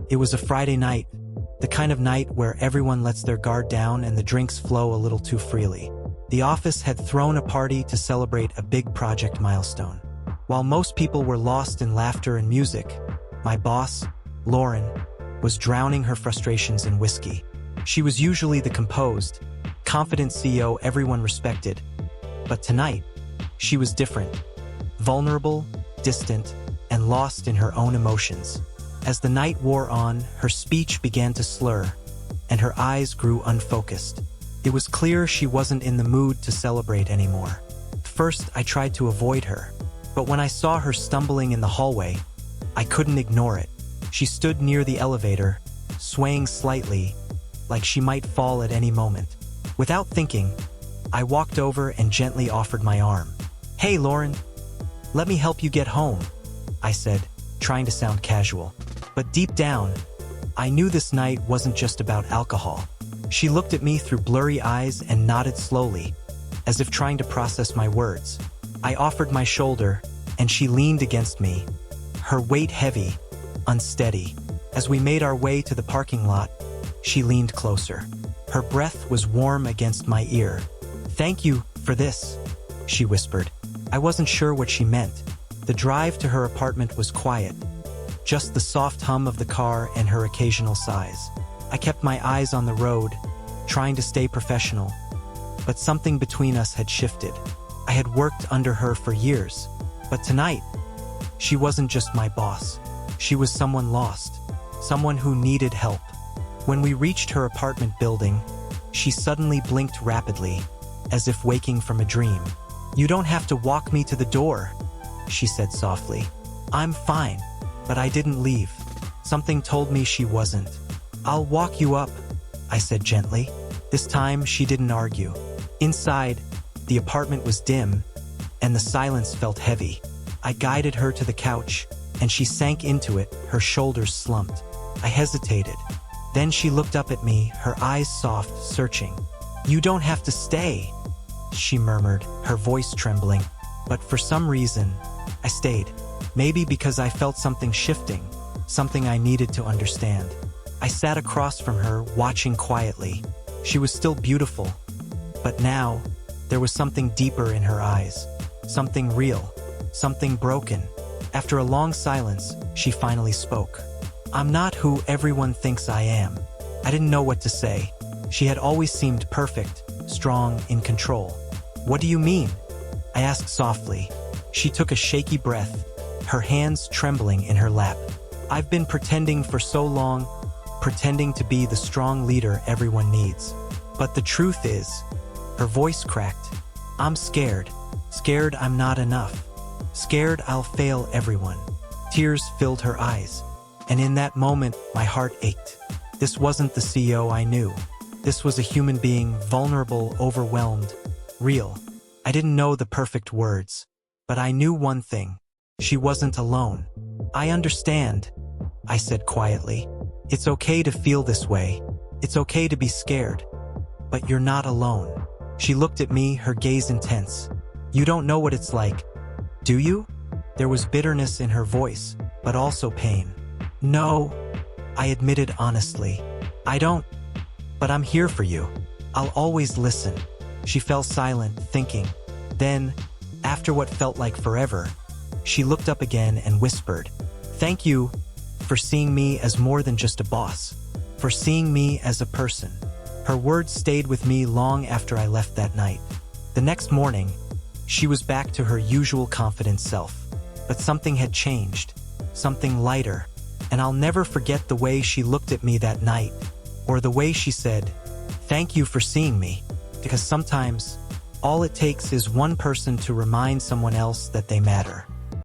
It was a Friday night, the kind of night where everyone lets their guard down and the drinks flow a little too freely. The office had thrown a party to celebrate a big project milestone. While most people were lost in laughter and music, my boss, Lauren, was drowning her frustrations in whiskey. She was usually the composed, confident CEO everyone respected, but tonight, she was different, vulnerable, distant, and lost in her own emotions. As the night wore on, her speech began to slur, and her eyes grew unfocused. It was clear she wasn't in the mood to celebrate anymore. First, I tried to avoid her, but when I saw her stumbling in the hallway, I couldn't ignore it. She stood near the elevator, swaying slightly, like she might fall at any moment. Without thinking, I walked over and gently offered my arm. "Hey, Lauren, let me help you get home," I said, trying to sound casual. But deep down, I knew this night wasn't just about alcohol. She looked at me through blurry eyes and nodded slowly, as if trying to process my words. I offered my shoulder, and she leaned against me, her weight heavy, unsteady. As we made our way to the parking lot, she leaned closer. Her breath was warm against my ear. "Thank you for this," she whispered. I wasn't sure what she meant. The drive to her apartment was quiet, just the soft hum of the car and her occasional sighs. I kept my eyes on the road, trying to stay professional, but something between us had shifted. I had worked under her for years, but tonight, she wasn't just my boss. She was someone lost, someone who needed help. When we reached her apartment building, she suddenly blinked rapidly, as if waking from a dream. "You don't have to walk me to the door," she said softly. "I'm fine." But I didn't leave. Something told me she wasn't. "I'll walk you up," I said gently. This time, she didn't argue. Inside, the apartment was dim, and the silence felt heavy. I guided her to the couch, and she sank into it, her shoulders slumped. I hesitated. Then she looked up at me, her eyes soft, searching. "You don't have to stay," she murmured, her voice trembling. But for some reason, I stayed. Maybe because I felt something shifting, something I needed to understand. I sat across from her, watching quietly. She was still beautiful, but now, there was something deeper in her eyes. Something real, something broken. After a long silence, she finally spoke. "I'm not who everyone thinks I am." I didn't know what to say. She had always seemed perfect, strong, in control. "What do you mean?" I asked softly. She took a shaky breath, her hands trembling in her lap. "I've been pretending for so long, pretending to be the strong leader everyone needs. But the truth is," her voice cracked, "I'm scared. Scared I'm not enough. Scared I'll fail everyone." Tears filled her eyes, and in that moment, my heart ached. This wasn't the CEO I knew. This was a human being, vulnerable, overwhelmed, real. I didn't know the perfect words, but I knew one thing. She wasn't alone. "I understand," I said quietly. "It's okay to feel this way. It's okay to be scared. But you're not alone." She looked at me, her gaze intense. "You don't know what it's like, do you?" There was bitterness in her voice, but also pain. "No," I admitted honestly. "I don't. But I'm here for you. I'll always listen." She fell silent, thinking. Then, after what felt like forever, she looked up again and whispered, "Thank you for seeing me as more than just a boss, for seeing me as a person." Her words stayed with me long after I left that night. The next morning, she was back to her usual confident self. But something had changed, something lighter, and I'll never forget the way she looked at me that night, or the way she said, "Thank you for seeing me," because sometimes, all it takes is one person to remind someone else that they matter.